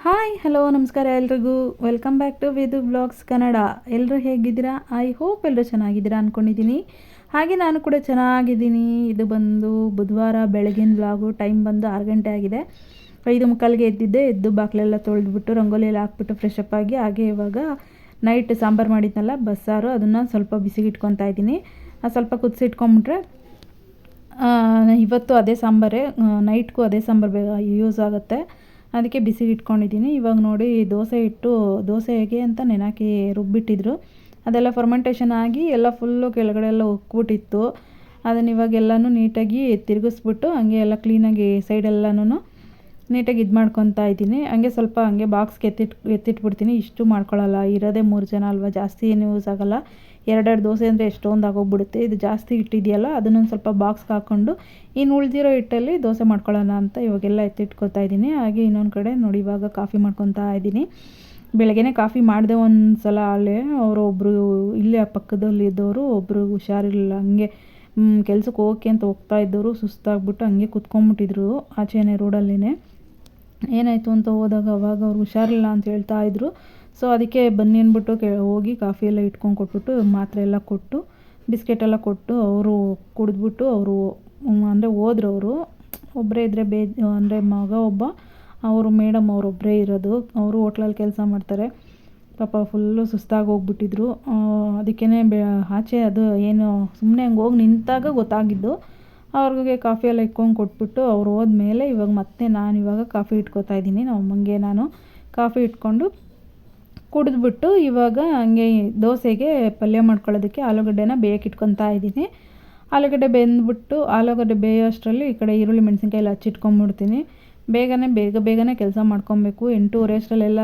Hi hello ನಮಸ್ಕಾರ ಎಲ್ರಿಗೂ. Welcome back to Vedu blogs Kannada. ಎಲ್ಲರೂ ಹೇಗಿದ್ದೀರಾ? ಐ ಹೋಪ್ ಎಲ್ಲರೂ ಚೆನ್ನಾಗಿದ್ದೀರಾ ಅಂದ್ಕೊಂಡಿದ್ದೀನಿ. ಹಾಗೆ ನಾನು ಕೂಡ ಚೆನ್ನಾಗಿದ್ದೀನಿ. ಇದು ಬಂದು ಬುಧವಾರ ಬೆಳಗಿನ ಬ್ಲಾಗು. ಟೈಮ್ ಬಂದು 6 ಗಂಟೆ ಆಗಿದೆ. 5:45ಗೆ ಎದ್ದಿದ್ದೆ. ಎದ್ದು ಬಾಗಿಲೆಲ್ಲ ತೊಳೆದ್ಬಿಟ್ಟು ರಂಗೋಲಿ ಎಲ್ಲ ಹಾಕ್ಬಿಟ್ಟು ಫ್ರೆಶ್ ಅಪ್ ಆಗಿ ಹಾಗೆ ಇವಾಗ ನೈಟ್ ಸಾಂಬಾರು ಮಾಡಿದ್ನಲ್ಲ ಬಸ್ಸಾರು, ಅದನ್ನು ಸ್ವಲ್ಪ ಬಿಸಿಗೆ ಇಟ್ಕೊತಾ ಇದ್ದೀನಿ. ಸ್ವಲ್ಪ ಕುದಿಸಿಟ್ಕೊಂಬಿಟ್ರೆ ಇವತ್ತು ಅದೇ ಸಾಂಬಾರೇ, ನೈಟ್ಗೂ ಅದೇ ಸಾಂಬಾರು ಬೇಗ ಯೂಸ್ ಆಗುತ್ತೆ. ಅದಕ್ಕೆ ಬಿಸಿಗೆ ಇಟ್ಕೊಂಡಿದ್ದೀನಿ. ಇವಾಗ ನೋಡಿ ದೋಸೆ ಇಟ್ಟು ದೋಸೆಗೆ ಅಂತ ನೆನಾಕಿ ರುಬ್ಬಿಟ್ಟಿದ್ರು. ಅದೆಲ್ಲ ಫರ್ಮೆಂಟೇಷನ್ ಆಗಿ ಎಲ್ಲ ಫುಲ್ಲು ಕೆಳಗಡೆ ಎಲ್ಲ ಉಕ್ಬಿಟ್ಟಿತ್ತು. ಅದನ್ನು ಇವಾಗೆಲ್ಲನೂ ನೀಟಾಗಿ ತಿರುಗಿಸ್ಬಿಟ್ಟು ಹಂಗೆ ಎಲ್ಲ ಕ್ಲೀನಾಗಿ ಸೈಡೆಲ್ಲನೂ ನೀಟಾಗಿ ಇದು ಮಾಡ್ಕೊತಾ ಇದ್ದೀನಿ. ಹಂಗೆ ಸ್ವಲ್ಪ ಹಂಗೆ ಬಾಕ್ಸ್ಗೆ ಎತ್ತಿಟ್ಬಿಡ್ತೀನಿ. ಇಷ್ಟು ಮಾಡ್ಕೊಳ್ಳಲ್ಲ, ಇರೋದೇ 3 ಜನ ಅಲ್ವಾ, ಜಾಸ್ತಿ ಏನು ಯೂಸ್ ಆಗೋಲ್ಲ. 2 ದೋಸೆ ಅಂದರೆ ಎಷ್ಟೊಂದು ಆಗೋಗ್ಬಿಡುತ್ತೆ. ಇದು ಜಾಸ್ತಿ ಹಿಟ್ಟಿದೆಯಲ್ಲ, ಅದನ್ನೊಂದು ಸ್ವಲ್ಪ ಬಾಕ್ಸ್ಗೆ ಹಾಕ್ಕೊಂಡು ಇನ್ನು ಉಳಿದಿರೋ ಹಿಟ್ಟಲ್ಲಿ ದೋಸೆ ಮಾಡ್ಕೊಳ್ಳೋಣ ಅಂತ ಇವಾಗೆಲ್ಲ ಎತ್ತಿಟ್ಕೊತಾ ಇದ್ದೀನಿ. ಹಾಗೆ ಇನ್ನೊಂದು ಕಡೆ ನೋಡಿ ಇವಾಗ ಕಾಫಿ ಮಾಡ್ಕೊತಾ ಇದ್ದೀನಿ. ಬೆಳಗ್ಗೆನೇ ಕಾಫಿ ಮಾಡಿದೆ ಒಂದು ಸಲ. ಅಲ್ಲೇ ಒಬ್ಬರು ಇಲ್ಲೇ ಪಕ್ಕದಲ್ಲಿದ್ದವರು ಒಬ್ಬರು ಹುಷಾರಿರಲಿಲ್ಲ, ಹಂಗೆ ಕೆಲ್ಸಕ್ಕೆ ಹೋಗೋಕ್ಕೆ ಅಂತ ಹೋಗ್ತಾ ಇದ್ದವರು ಸುಸ್ತಾಗ್ಬಿಟ್ಟು ಹಂಗೆ ಕುತ್ಕೊಂಡ್ಬಿಟ್ಟಿದ್ರು ಆಚೆನೇ ರೋಡಲ್ಲೇ. ಏನಾಯಿತು ಅಂತ ಹೋದಾಗ ಅವಾಗ ಅವ್ರು ಹುಷಾರಿಲ್ಲ ಅಂತ ಹೇಳ್ತಾ ಇದ್ರು. ಸೊ ಅದಕ್ಕೆ ಬನ್ನಿ ಅಂದ್ಬಿಟ್ಟು ಹೋಗಿ ಕಾಫಿ ಎಲ್ಲ ಇಟ್ಕೊಂಡು ಕೊಟ್ಬಿಟ್ಟು ಮಾತ್ರೆ ಎಲ್ಲ ಕೊಟ್ಟು ಬಿಸ್ಕೆಟೆಲ್ಲ ಕೊಟ್ಟು ಅವರು ಕುಡಿದ್ಬಿಟ್ಟು ಅವರು ಅಂದರೆ ಹೋದ್ರು. ಅವರು ಒಬ್ಬರೇ ಇದ್ದರೆ ಅಂದರೆ ಮಗ ಒಬ್ಬ, ಅವರು ಮೇಡಮ್ ಅವರೊಬ್ಬರೇ ಇರೋದು. ಅವರು ಹೋಟ್ಲಲ್ಲಿ ಕೆಲಸ ಮಾಡ್ತಾರೆ. ಪಾಪ ಫುಲ್ಲು ಸುಸ್ತಾಗಿ ಹೋಗ್ಬಿಟ್ಟಿದ್ರು. ಅದಕ್ಕೇ ಆಚೆ ಅದು ಏನು ಸುಮ್ಮನೆ ಹಂಗೆ ಹೋಗಿ ನಿಂತಾಗ ಗೊತ್ತಾಗಿದ್ದು. ಅವ್ರಿಗೆ ಕಾಫಿ ಎಲ್ಲ ಇಟ್ಕೊಂಡು ಕೊಟ್ಬಿಟ್ಟು ಅವ್ರು ಹೋದ್ಮೇಲೆ ಇವಾಗ ಮತ್ತೆ ನಾನು ಇವಾಗ ಕಾಫಿ ಇಟ್ಕೊತಾ ಇದ್ದೀನಿ. ನಮ್ಮ ಅಮ್ಮಂಗೆ ನಾನು ಕಾಫಿ ಇಟ್ಕೊಂಡು ಕುಡಿದ್ಬಿಟ್ಟು ಇವಾಗ ಹಂಗೆ ದೋಸೆಗೆ ಪಲ್ಯ ಮಾಡ್ಕೊಳ್ಳೋದಕ್ಕೆ ಆಲೂಗಡ್ಡೆನ ಬೇಯಕ್ಕೆ ಇಟ್ಕೊತಾ ಇದ್ದೀನಿ. ಆಲೂಗಡ್ಡೆ ಬೆಂದ್ಬಿಟ್ಟು ಆಲೂಗಡ್ಡೆ ಬೇಯೋಷ್ಟರಲ್ಲಿ ಈ ಕಡೆ ಈರುಳ್ಳಿ ಮೆಣಸಿನ್ಕಾಯಿ ಎಲ್ಲ ಹಚ್ಚಿಟ್ಕೊಂಡ್ಬಿಡ್ತೀನಿ. ಬೇಗನೆ ಕೆಲಸ ಮಾಡ್ಕೊಬೇಕು. 8:30 ಅಷ್ಟರಲ್ಲೆಲ್ಲ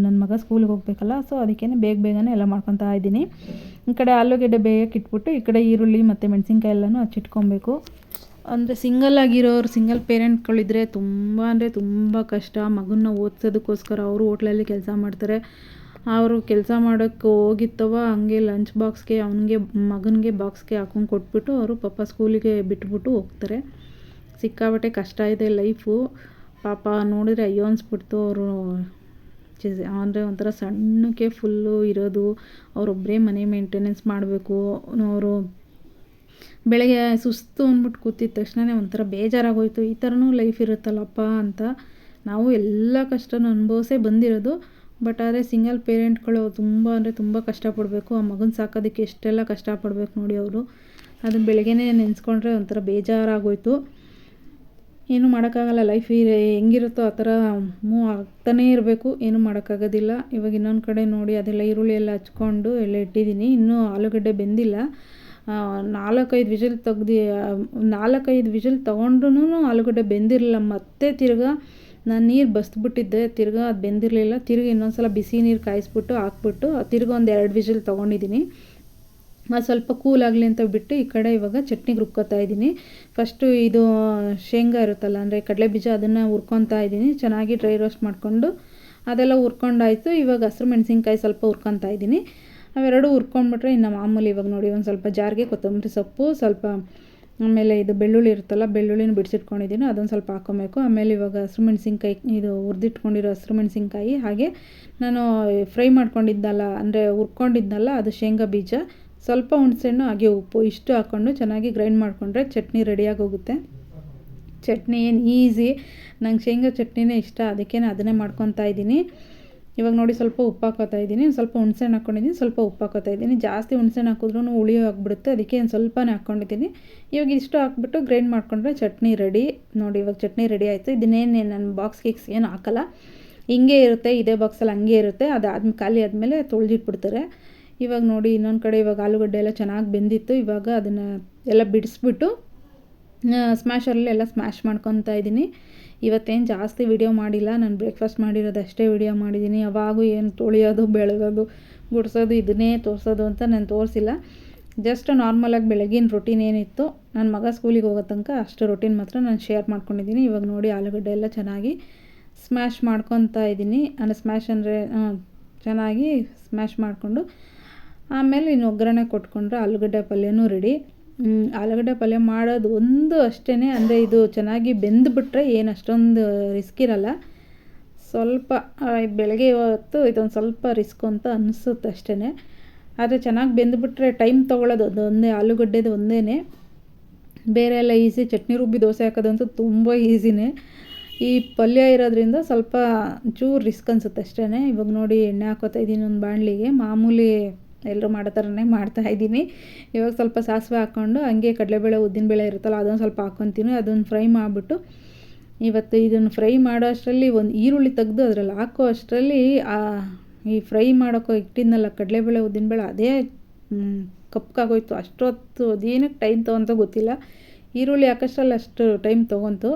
ನನ್ನ ಮಗ ಸ್ಕೂಲಿಗೆ ಹೋಗ್ಬೇಕಲ್ಲ. ಸೊ ಅದಕ್ಕೇ ಬೇಗನೆ ಎಲ್ಲ ಮಾಡ್ಕೊತಾ ಇದ್ದೀನಿ. ಈ ಕಡೆ ಆಲೂಗಡ್ಡೆ ಬೇಯಕ್ಕೆ ಇಟ್ಬಿಟ್ಟು ಈ ಕಡೆ ಈರುಳ್ಳಿ ಮತ್ತು ಮೆಣಸಿನ್ಕಾಯಿ ಎಲ್ಲನೂ ಹಚ್ಚಿಟ್ಕೊಬೇಕು. ಅಂದರೆ ಸಿಂಗಲ್ ಪೇರೆಂಟ್ಗಳಿದ್ರೆ ತುಂಬ ಅಂದರೆ ತುಂಬ ಕಷ್ಟ. ಮಗನ್ನ ಓದಿಸೋದಕ್ಕೋಸ್ಕರ ಅವರು ಹೋಟ್ಲಲ್ಲಿ ಕೆಲಸ ಮಾಡ್ತಾರೆ. ಅವರು ಕೆಲಸ ಮಾಡೋಕ್ಕೆ ಹೋಗಿತ್ತವ ಹಂಗೆ ಲಂಚ್ ಬಾಕ್ಸ್ಗೆ ಮಗನಿಗೆ ಬಾಕ್ಸ್ಗೆ ಹಾಕೊಂಡು ಕೊಟ್ಬಿಟ್ಟು ಅವರು ಪಾಪ ಸ್ಕೂಲಿಗೆ ಬಿಟ್ಬಿಟ್ಟು ಹೋಗ್ತಾರೆ. ಸಿಕ್ಕಾಬಟ್ಟೆ ಕಷ್ಟ ಇದೆ ಲೈಫು. ಪಾಪ ನೋಡಿದ್ರೆ ಅಯ್ಯೋ ಅನಿಸ್ಬಿಡ್ತು. ಅವರು ಅಂದರೆ ಒಂಥರ ಸಣ್ಣಕ್ಕೆ ಫುಲ್ಲು ಇರೋದು, ಅವರೊಬ್ಬರೇ ಮನೆ ಮೇಂಟೆನೆನ್ಸ್ ಮಾಡಬೇಕು. ಅವರು ಬೆಳಗ್ಗೆ ಸುಸ್ತು ಅಂದ್ಬಿಟ್ಟು ಕೂತಿದ ತಕ್ಷಣವೇ ಒಂಥರ ಬೇಜಾರಾಗೋಯ್ತು. ಈ ಥರನೂ ಲೈಫ್ ಇರುತ್ತಲ್ಲಪ್ಪ ಅಂತ. ನಾವು ಎಲ್ಲ ಕಷ್ಟನೂ ಅನುಭವಿಸೇ ಬಂದಿರೋದು. ಬಟ್ ಆದರೆ ಸಿಂಗಲ್ ಪೇರೆಂಟ್ಗಳು ತುಂಬ ಅಂದರೆ ತುಂಬ ಕಷ್ಟಪಡಬೇಕು. ಆ ಮಗನ ಸಾಕೋದಕ್ಕೆ ಎಷ್ಟೆಲ್ಲ ಕಷ್ಟಪಡ್ಬೇಕು ನೋಡಿ ಅವರು. ಅದನ್ನು ಬೆಳಗ್ಗೆನೇ ನೆನೆಸ್ಕೊಂಡ್ರೆ ಒಂಥರ ಬೇಜಾರಾಗೋಯ್ತು. ಏನೂ ಮಾಡೋಕ್ಕಾಗಲ್ಲ. ಲೈಫ್ ಹೆಂಗಿರುತ್ತೋ ಆ ಥರ ಮೂವ್ ಆಗ್ತಾನೇ ಇರಬೇಕು. ಏನೂ ಮಾಡೋಕ್ಕಾಗೋದಿಲ್ಲ. ಇವಾಗ ಇನ್ನೊಂದು ಕಡೆ ನೋಡಿ ಅದೆಲ್ಲ ಈರುಳ್ಳಿ ಎಲ್ಲ ಹಚ್ಕೊಂಡು ಎಲ್ಲ ಇಟ್ಟಿದ್ದೀನಿ. ಇನ್ನೂ ಆಲೂಗಡ್ಡೆ ಬೆಂದಿಲ್ಲ. 4-5 ವಿಷಲ್ ತೊಗೊಂಡ್ರೂ ಆಲೂಗಡ್ಡೆ ಬೆಂದಿರಲಿಲ್ಲ. ಮತ್ತೆ ತಿರ್ಗಾ ನಾನು ನೀರು ಬಸ್ಬಿಟ್ಟಿದ್ದೆ. ತಿರ್ಗಾ ಅದು ಬೆಂದಿರಲಿಲ್ಲ. ತಿರ್ಗಿ ಇನ್ನೊಂದು ಸಲ ಬಿಸಿ ನೀರು ಕಾಯಿಸ್ಬಿಟ್ಟು ಹಾಕ್ಬಿಟ್ಟು ತಿರ್ಗಾ ಒಂದು 2 ವಿಷಲ್ ತೊಗೊಂಡಿದ್ದೀನಿ. ಅದು ಸ್ವಲ್ಪ ಕೂಲ್ ಆಗಲಿ ಅಂತ ಬಿಟ್ಟು ಈ ಕಡೆ ಇವಾಗ ಚಟ್ನಿಗೆ ರುಬ್ಕೊತಾ ಇದ್ದೀನಿ. ಫಸ್ಟು ಇದು ಶೇಂಗಾ ಇರುತ್ತಲ್ಲ, ಅಂದರೆ ಕಡಲೆ ಬೀಜ, ಅದನ್ನು ಹುರ್ಕೊತಾ ಇದ್ದೀನಿ. ಚೆನ್ನಾಗಿ ಡ್ರೈ ರೋಸ್ಟ್ ಮಾಡಿಕೊಂಡು ಅದೆಲ್ಲ ಹುರ್ಕೊಂಡಾಯಿತು. ಇವಾಗ ಹಸಿರು ಮೆಣಸಿನ್ಕಾಯಿ ಸ್ವಲ್ಪ ಹುರ್ಕೊತಾ ಇದ್ದೀನಿ. ಅವೆರಡು ಹುರ್ಕೊಂಡ್ಬಿಟ್ರೆ ಇನ್ನು ಮಾಮೂಲಿ. ಇವಾಗ ನೋಡಿ ಒಂದು ಸ್ವಲ್ಪ ಜಾರಿಗೆ ಕೊತ್ತಂಬರಿ ಸೊಪ್ಪು, ಸ್ವಲ್ಪ ಆಮೇಲೆ ಇದು ಬೆಳ್ಳುಳ್ಳಿ ಇರುತ್ತಲ್ಲ, ಬೆಳ್ಳುಳ್ಳಿನ ಬಿಡಿಸಿಟ್ಕೊಂಡಿದ್ದೀನಿ, ಅದೊಂದು ಸ್ವಲ್ಪ ಹಾಕ್ಕೊಬೇಕು. ಆಮೇಲೆ ಇವಾಗ ಹಸಿರು ಮೆಣಸಿನ್ಕಾಯಿ, ಇದು ಹುರಿದಿಟ್ಕೊಂಡಿರೋ ಹಸಿರು ಮೆಣಸಿನ್ಕಾಯಿ, ಹಾಗೆ ನಾನು ಫ್ರೈ ಮಾಡ್ಕೊಂಡಿದ್ದಲ್ಲ ಅಂದರೆ ಹುರ್ಕೊಂಡಿದ್ನಲ್ಲ ಅದು ಶೇಂಗಾ ಬೀಜ, ಸ್ವಲ್ಪ ಹುಣಸೆಹಣ್ಣು, ಹಾಗೆ ಉಪ್ಪು, ಇಷ್ಟು ಹಾಕ್ಕೊಂಡು ಚೆನ್ನಾಗಿ ಗ್ರೈಂಡ್ ಮಾಡಿಕೊಂಡ್ರೆ ಚಟ್ನಿ ರೆಡಿಯಾಗಿ ಹೋಗುತ್ತೆ. ಚಟ್ನಿ ಏನು ಈಸಿ. ನಂಗೆ ಶೇಂಗಾ ಚಟ್ನಿನೇ ಇಷ್ಟ, ಅದಕ್ಕೇ ಅದನ್ನೇ ಮಾಡ್ಕೊತಾ ಇದ್ದೀನಿ. ಇವಾಗ ನೋಡಿ ಸ್ವಲ್ಪ ಉಪ್ಪು ಹಾಕೋತಾ ಇದ್ದೀನಿ. ಸ್ವಲ್ಪ ಹುಣಸೆಹಣ್ಣು ಹಾಕ್ಕೊಂಡಿದ್ದೀನಿ, ಸ್ವಲ್ಪ ಉಪ್ಪು ಹಾಕೋತಾ ಇದ್ದೀನಿ. ಜಾಸ್ತಿ ಹುಣಸೆಹಣ್ಣು ಹಾಕಿದ್ರೂ ಹುಳಿ ಆಗಿಬಿಡುತ್ತೆ, ಅದಕ್ಕೆ ಒಂದು ಸ್ವಲ್ಪನೇ ಹಾಕ್ಕೊಂಡಿದ್ದೀನಿ. ಇವಾಗ ಇಷ್ಟು ಹಾಕ್ಬಿಟ್ಟು ಗ್ರೈಂಡ್ ಮಾಡಿಕೊಂಡ್ರೆ ಚಟ್ನಿ ರೆಡಿ. ನೋಡಿ ಇವಾಗ ಚಟ್ನಿ ರೆಡಿ ಆಯಿತು. ಇದನ್ನೇನು ನಾನು ಬಾಕ್ಸ್ಗೆ ಏನು ಹಾಕಲ್ಲ, ಹಿಂಗೆ ಇರುತ್ತೆ. ಇದೇ ಬಾಕ್ಸಲ್ಲಿ ಹಂಗೆ ಇರುತ್ತೆ. ಖಾಲಿ ಆದಮೇಲೆ ತೊಳೆದಿಟ್ಬಿಡ್ತಾರೆ. ಇವಾಗ ನೋಡಿ ಇನ್ನೊಂದು ಕಡೆ ಇವಾಗ ಆಲೂಗಡ್ಡೆ ಎಲ್ಲ ಚೆನ್ನಾಗಿ ಬೆಂದಿತ್ತು. ಇವಾಗ ಅದನ್ನು ಎಲ್ಲ ಬಿಡಿಸ್ಬಿಟ್ಟು ಸ್ಮ್ಯಾಶರಲ್ಲಿ ಎಲ್ಲ ಸ್ಮ್ಯಾಶ್ ಮಾಡ್ಕೊತಾ ಇದ್ದೀನಿ. ಇವತ್ತೇನು ಜಾಸ್ತಿ ವಿಡಿಯೋ ಮಾಡಿಲ್ಲ. ನಾನು ಬ್ರೇಕ್ಫಾಸ್ಟ್ ಮಾಡಿರೋದು ಅಷ್ಟೇ ವಿಡಿಯೋ ಮಾಡಿದ್ದೀನಿ. ಯಾವಾಗೂ ಏನು ತೊಳೆಯೋದು, ಬೆಳಗೋದು, ಗುಡಿಸೋದು ಇದನ್ನೇ ತೋರಿಸೋದು ಅಂತ ನಾನು ತೋರಿಸಿಲ್ಲ. ಜಸ್ಟ್ ನಾರ್ಮಲಾಗಿ ಬೆಳಗಿನ ರೊಟೀನ್ ಏನಿತ್ತು ನನ್ನ ಮಗ ಸ್ಕೂಲಿಗೆ ಹೋಗೋ ತನಕ ಅಷ್ಟು ರೊಟೀನ್ ಮಾತ್ರ ನಾನು ಶೇರ್ ಮಾಡ್ಕೊಂಡಿದ್ದೀನಿ. ಇವಾಗ ನೋಡಿ ಆಲೂಗಡ್ಡೆ ಎಲ್ಲ ಚೆನ್ನಾಗಿ ಸ್ಮ್ಯಾಶ್ ಮಾಡ್ಕೊತಾ ಇದ್ದೀನಿ. ಅಂದರೆ ಸ್ಮ್ಯಾಶ್ ಅಂದರೆ ಚೆನ್ನಾಗಿ ಸ್ಮ್ಯಾಶ್ ಮಾಡಿಕೊಂಡು ಆಮೇಲೆ ಇನ್ನು ಒಗ್ಗರಣೆ ಕೊಟ್ಕೊಂಡ್ರೆ ಆಲೂಗಡ್ಡೆ ಪಲ್ಯನೂ ರೆಡಿ. ಆಲೂಗಡ್ಡೆ ಪಲ್ಯ ಮಾಡೋದು ಒಂದು ಅಷ್ಟೇ. ಅಂದರೆ ಇದು ಚೆನ್ನಾಗಿ ಬೆಂದುಬಿಟ್ರೆ ಏನು ಅಷ್ಟೊಂದು ರಿಸ್ಕ್ ಇರಲ್ಲ. ಸ್ವಲ್ಪ ಬೆಳಗ್ಗೆ ಹೊತ್ತು ಇದೊಂದು ಸ್ವಲ್ಪ ರಿಸ್ಕ್ ಅಂತ ಅನಿಸುತ್ತೆ ಅಷ್ಟೇ. ಆದರೆ ಚೆನ್ನಾಗಿ ಬೆಂದುಬಿಟ್ರೆ ಟೈಮ್ ತೊಗೊಳ್ಳೋದು ಅದೊಂದೇ, ಆಲೂಗಡ್ಡೆದು ಒಂದೇ. ಬೇರೆ ಎಲ್ಲ ಈಸಿ. ಚಟ್ನಿ ರುಬ್ಬಿ ದೋಸೆ ಹಾಕೋದಂತೂ ತುಂಬ ಈಸಿನೇ. ಈ ಪಲ್ಯ ಇರೋದ್ರಿಂದ ಸ್ವಲ್ಪ ಚೂರು ರಿಸ್ಕ್ ಅನಿಸುತ್ತೆ ಅಷ್ಟೇ. ಇವಾಗ ನೋಡಿ ಎಣ್ಣೆ ಹಾಕೋತಾ ಇದ್ದೀನಿ ಒಂದು ಬಾಣಲಿಗೆ. ಮಾಮೂಲಿ ಎಲ್ಲರೂ ಮಾಡೋ ಥರನೇ ಮಾಡ್ತಾಯಿದ್ದೀನಿ. ಇವಾಗ ಸ್ವಲ್ಪ ಸಾಸಿವೆ ಹಾಕ್ಕೊಂಡು ಹಂಗೆ ಕಡಲೆಬೇಳೆ ಉದ್ದಿನಬೇಳೆ ಇರುತ್ತಲ್ಲ ಅದೊಂದು ಸ್ವಲ್ಪ ಹಾಕ್ಕೊತೀನಿ. ಅದನ್ನು ಫ್ರೈ ಮಾಡಿಬಿಟ್ಟು ಇವತ್ತು ಇದನ್ನು ಫ್ರೈ ಮಾಡೋ ಅಷ್ಟರಲ್ಲಿ ಒಂದು ಈರುಳ್ಳಿ ತೆಗೆದು ಅದರಲ್ಲಿ ಹಾಕೋ ಅಷ್ಟರಲ್ಲಿ ಈ ಫ್ರೈ ಮಾಡೋಕ್ಕೋ ಇಟ್ಟಿದ್ನಲ್ಲ ಕಡಲೆಬೇಳೆ ಉದ್ದಿನಬೇಳೆ ಅದೇ ಕಪ್ಪಾಗೋಯ್ತು. ಅಷ್ಟೊತ್ತು ಅದೇನಕ್ಕೆ ಟೈಮ್ ತೊಗೊಂತ ಗೊತ್ತಿಲ್ಲ. ಈರುಳ್ಳಿ ಹಾಕೋಷ್ಟರಲ್ಲಿ ಅಷ್ಟು ಟೈಮ್ ತೊಗೊಂತು.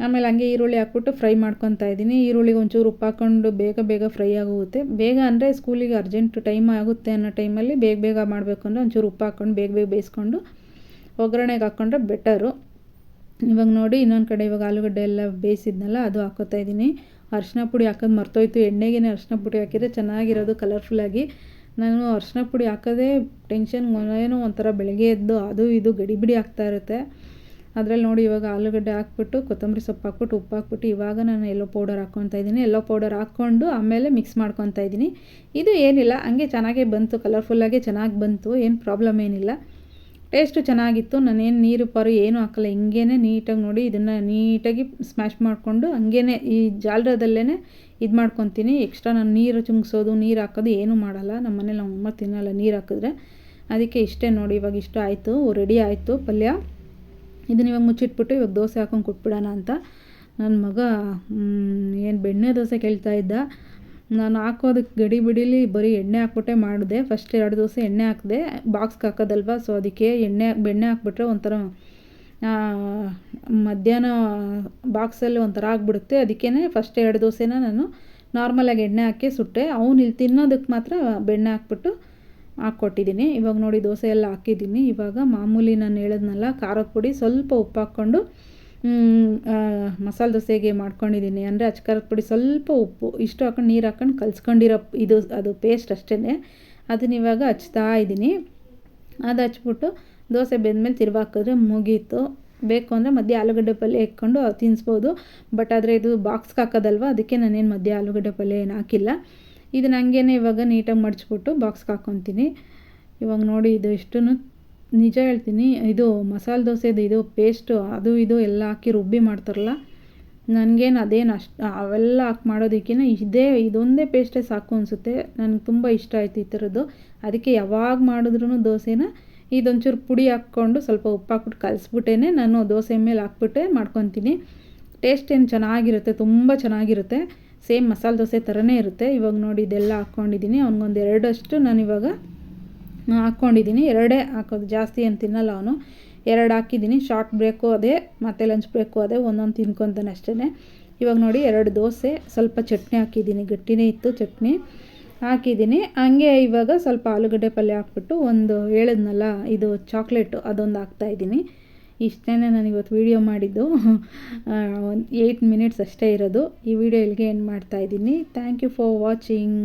ಆಮೇಲೆ ಹಂಗೆ ಈರುಳ್ಳಿ ಹಾಕ್ಬಿಟ್ಟು ಫ್ರೈ ಮಾಡ್ಕೊತಾ ಇದ್ದೀನಿ. ಈರುಳ್ಳಿಗೆ ಒಂಚೂರು ಉಪ್ಪು ಹಾಕ್ಕೊಂಡು ಬೇಗ ಫ್ರೈ ಆಗೋಗುತ್ತೆ. ಬೇಗ ಅಂದರೆ ಸ್ಕೂಲಿಗೆ ಅರ್ಜೆಂಟ್ ಟೈಮ್ ಆಗುತ್ತೆ ಅನ್ನೋ ಟೈಮಲ್ಲಿ ಬೇಗ ಮಾಡಬೇಕು ಅಂದರೆ ಒಂಚೂರು ಉಪ್ಪು ಹಾಕ್ಕೊಂಡು ಬೇಗ ಬೇಯಿಸ್ಕೊಂಡು ಒಗ್ಗರಣೆಗೆ ಹಾಕ್ಕೊಂಡ್ರೆ ಬೆಟರು. ಇವಾಗ ನೋಡಿ ಇನ್ನೊಂದು ಕಡೆ ಇವಾಗ ಆಲೂಗಡ್ಡೆ ಎಲ್ಲ ಬೇಯಿಸಿದ್ನಲ್ಲ ಅದು ಹಾಕ್ಕೋತಾ ಇದ್ದೀನಿ. ಅರಿಶಿನ ಪುಡಿ ಹಾಕೋದು ಮರ್ತೋಯ್ತು. ಎಣ್ಣೆಗೆ ಅರಿಶಿನ ಪುಡಿ ಹಾಕಿದರೆ ಚೆನ್ನಾಗಿರೋದು ಕಲರ್ಫುಲ್ಲಾಗಿ. ನಾನು ಅರಿಶಿನ ಪುಡಿ ಹಾಕೋದೇ ಟೆನ್ಷನ್, ಏನೋ ಒಂಥರ ಬೆಳಗ್ಗೆ ಎದ್ದು ಅದು ಇದು ಗಡಿಬಿಡಿ ಆಗ್ತಾ ಇರುತ್ತೆ. ಅದರಲ್ಲಿ ನೋಡಿ ಇವಾಗ ಆಲೂಗಡ್ಡೆ ಹಾಕ್ಬಿಟ್ಟು ಕೊತ್ತಂಬರಿ ಸೊಪ್ಪು ಹಾಕ್ಬಿಟ್ಟು ಉಪ್ಪು ಹಾಕ್ಬಿಟ್ಟು ಇವಾಗ ನಾನು ಎಲ್ಲೋ ಪೌಡರ್ ಹಾಕ್ಕೊತಾ ಇದ್ದೀನಿ. ಎಲ್ಲೋ ಪೌಡರ್ ಹಾಕ್ಕೊಂಡು ಆಮೇಲೆ ಮಿಕ್ಸ್ ಮಾಡ್ಕೊತಾ ಇದ್ದೀನಿ. ಇದು ಏನಿಲ್ಲ, ಹಂಗೆ ಚೆನ್ನಾಗೇ ಬಂತು, ಕಲರ್ಫುಲ್ಲಾಗೆ ಚೆನ್ನಾಗಿ ಬಂತು, ಏನು ಪ್ರಾಬ್ಲಮ್ ಏನಿಲ್ಲ. ಟೇಸ್ಟು ಚೆನ್ನಾಗಿತ್ತು. ನಾನೇನು ನೀರು ಪಾರು ಏನೂ ಹಾಕಲ್ಲ, ಹಿಂಗೇ ನೀಟಾಗಿ ನೋಡಿ ಇದನ್ನು ನೀಟಾಗಿ ಸ್ಮ್ಯಾಶ್ ಮಾಡಿಕೊಂಡು ಹಂಗೇ ಈ ಜಾಲರದಲ್ಲೇ ಇದು ಮಾಡ್ಕೊತೀನಿ. ಎಕ್ಸ್ಟ್ರಾ ನಾನು ನೀರು ಚುಂಗ್ಸೋದು ನೀರು ಹಾಕೋದು ಏನೂ ಮಾಡಲ್ಲ. ನಮ್ಮ ಮನೇಲಿ ನಮ್ಮಮ್ಮ ತಿನ್ನಲ್ಲ ನೀರು ಹಾಕಿದ್ರೆ. ಅದಕ್ಕೆ ಇಷ್ಟೇ ನೋಡಿ, ಇವಾಗ ಇಷ್ಟ ಆಯಿತು, ರೆಡಿ ಆಯಿತು ಪಲ್ಯ. ಇದನ್ನ ಇವಾಗ ಮುಚ್ಚಿಟ್ಬಿಟ್ಟು ಇವಾಗ ದೋಸೆ ಹಾಕೊಂಡು ಕೊಟ್ಬಿಡೋಣ ಅಂತ. ನನ್ನ ಮಗ ಏನು ಬೆಣ್ಣೆ ದೋಸೆ ಕೇಳ್ತಾ ಇದ್ದ. ನಾನು ಹಾಕೋದಕ್ಕೆ ಗಡಿಬಿಡಿಲಿ ಬರೀ ಎಣ್ಣೆ ಹಾಕ್ಬಿಟ್ಟೆ ಮಾಡಿದೆ. ಫಸ್ಟ್ 2 ದೋಸೆ ಎಣ್ಣೆ ಹಾಕಿದೆ, ಬಾಕ್ಸ್ಗೆ ಹಾಕೋದಲ್ವ, ಸೊ ಅದಕ್ಕೆ ಬೆಣ್ಣೆ ಹಾಕ್ಬಿಟ್ರೆ ಒಂಥರ ಮಧ್ಯಾಹ್ನ ಬಾಕ್ಸಲ್ಲಿ ಒಂಥರ ಆಗಿಬಿಡುತ್ತೆ. ಅದಕ್ಕೇ ಫಸ್ಟ್ 2 ದೋಸೆನ ನಾನು ನಾರ್ಮಲಾಗಿ ಎಣ್ಣೆ ಹಾಕಿ ಸುಟ್ಟೆ. ಅವ್ನು ಇಲ್ಲಿ ತಿನ್ನೋದಕ್ಕೆ ಮಾತ್ರ ಬೆಣ್ಣೆ ಹಾಕ್ಬಿಟ್ಟು ಹಾಕ್ಕೊಟ್ಟಿದ್ದೀನಿ. ಇವಾಗ ನೋಡಿ ದೋಸೆ ಎಲ್ಲ ಹಾಕಿದ್ದೀನಿ. ಇವಾಗ ಮಾಮೂಲಿ ನಾನು ಹೇಳಿದ್ನಲ್ಲ ಖಾರದ ಪುಡಿ ಸ್ವಲ್ಪ ಉಪ್ಪು ಹಾಕ್ಕೊಂಡು ಮಸಾಲೆ ದೋಸೆಗೆ ಮಾಡ್ಕೊಂಡಿದ್ದೀನಿ. ಅಂದರೆ ಅಚ್ಕಾರದ ಪುಡಿ ಸ್ವಲ್ಪ ಉಪ್ಪು ಇಷ್ಟು ಹಾಕೊಂಡು ನೀರು ಹಾಕೊಂಡು ಕಲಿಸ್ಕೊಂಡಿರೋ ಅದು ಪೇಸ್ಟ್ ಅಷ್ಟೇ. ಅದನ್ನ ಇವಾಗ ಹಚ್ತಾ ಇದ್ದೀನಿ. ಅದು ಹಚ್ಬಿಟ್ಟು ದೋಸೆ ಬೆಂದಮೇಲೆ ತಿರ್ವಾಕಿದ್ರೆ ಮುಗೀತು. ಬೇಕು ಅಂದರೆ ಮಧ್ಯೆ ಆಲೂಗಡ್ಡೆ ಪಲ್ಯ ಇಟ್ಕೊಂಡು ತಿನ್ನಿಸ್ಬೋದು. ಬಟ್ ಆದರೆ ಇದು ಬಾಕ್ಸ್ಗೆ ಹಾಕೋದಲ್ವ, ಅದಕ್ಕೆ ನಾನೇನು ಮಧ್ಯೆ ಆಲೂಗಡ್ಡೆ ಪಲ್ಯ ಏನು ಹಾಕಿಲ್ಲ. ಇದನ್ನ ಹಂಗೇ ಇವಾಗ ನೀಟಾಗಿ ಮಡಚ್ಬಿಟ್ಟು ಬಾಕ್ಸ್ಗೆ ಹಾಕ್ಕೊತೀನಿ. ಇವಾಗ ನೋಡಿ ಇದು ಇಷ್ಟು ನಿಜ ಹೇಳ್ತೀನಿ, ಇದು ಮಸಾಲೆ ದೋಸೆದು ಇದು ಪೇಸ್ಟು ಅದು ಇದು ಎಲ್ಲ ಹಾಕಿ ರುಬ್ಬಿ ಮಾಡ್ತಾರಲ್ಲ, ನನಗೇನು ಅದೇನು ಅವೆಲ್ಲ ಹಾಕಿ ಮಾಡೋದಕ್ಕಿಂತ ಇದೊಂದೇ ಪೇಸ್ಟೇ ಸಾಕು ಅನಿಸುತ್ತೆ. ನನಗೆ ತುಂಬ ಇಷ್ಟ ಆಯಿತು ಈ ಥರದ್ದು. ಅದಕ್ಕೆ ಯಾವಾಗ ಮಾಡಿದ್ರೂ ದೋಸೆನ ಇದೊಂಚೂರು ಪುಡಿ ಹಾಕ್ಕೊಂಡು ಸ್ವಲ್ಪ ಉಪ್ಪು ಹಾಕ್ಬಿಟ್ಟು ಕಲಿಸ್ಬಿಟ್ಟೇ ನಾನು ದೋಸೆ ಮೇಲೆ ಹಾಕ್ಬಿಟ್ಟೆ ಮಾಡ್ಕೊತೀನಿ. ಟೇಸ್ಟ್ ಏನು ಚೆನ್ನಾಗಿರುತ್ತೆ, ತುಂಬ ಚೆನ್ನಾಗಿರುತ್ತೆ. ಸೇಮ್ ಮಸಾಲೆ ದೋಸೆ ಥರನೇ ಇರುತ್ತೆ. ಇವಾಗ ನೋಡಿ ಇದೆಲ್ಲ ಹಾಕ್ಕೊಂಡಿದ್ದೀನಿ. ಅವ್ನಿಗೊಂದು 2 ಅಷ್ಟು ನಾನು ಇವಾಗ ಹಾಕ್ಕೊಂಡಿದ್ದೀನಿ. 2 ಹಾಕೋದು, ಜಾಸ್ತಿ ಏನು ತಿನ್ನಲ್ಲ ಅವನು. 2 ಹಾಕಿದ್ದೀನಿ. ಶಾರ್ಟ್ ಬ್ರೇಕು ಅದೇ ಮತ್ತು ಲಂಚ್ ಬ್ರೇಕು ಅದೇ, ಒಂದೊಂದು ತಿನ್ಕೊತಾನೆ ಅಷ್ಟೇ. ಇವಾಗ ನೋಡಿ 2 ದೋಸೆ, ಸ್ವಲ್ಪ ಚಟ್ನಿ ಹಾಕಿದ್ದೀನಿ, ಗಟ್ಟಿನೇ ಇತ್ತು ಚಟ್ನಿ ಹಾಕಿದ್ದೀನಿ. ಹಂಗೆ ಇವಾಗ ಸ್ವಲ್ಪ ಆಲೂಗಡ್ಡೆ ಪಲ್ಯ ಹಾಕ್ಬಿಟ್ಟು ಒಂದು ಹೇಳಿದ್ನಲ್ಲ ಇದು ಚಾಕ್ಲೇಟು ಅದೊಂದು ಹಾಕ್ತಾಯಿದ್ದೀನಿ. ಇಷ್ಟೇ ನಾನು ಇವತ್ತು ವೀಡಿಯೋ ಮಾಡಿದ್ದು. 8 ಮಿನಿಟ್ಸ್ ಅಷ್ಟೇ ಇರೋದು. ಈ ವಿಡಿಯೋ ಇಲ್ಲಿಗೆ ಎಂಡ್ ಮಾಡ್ತಾಯಿದ್ದೀನಿ. Thank you for watching.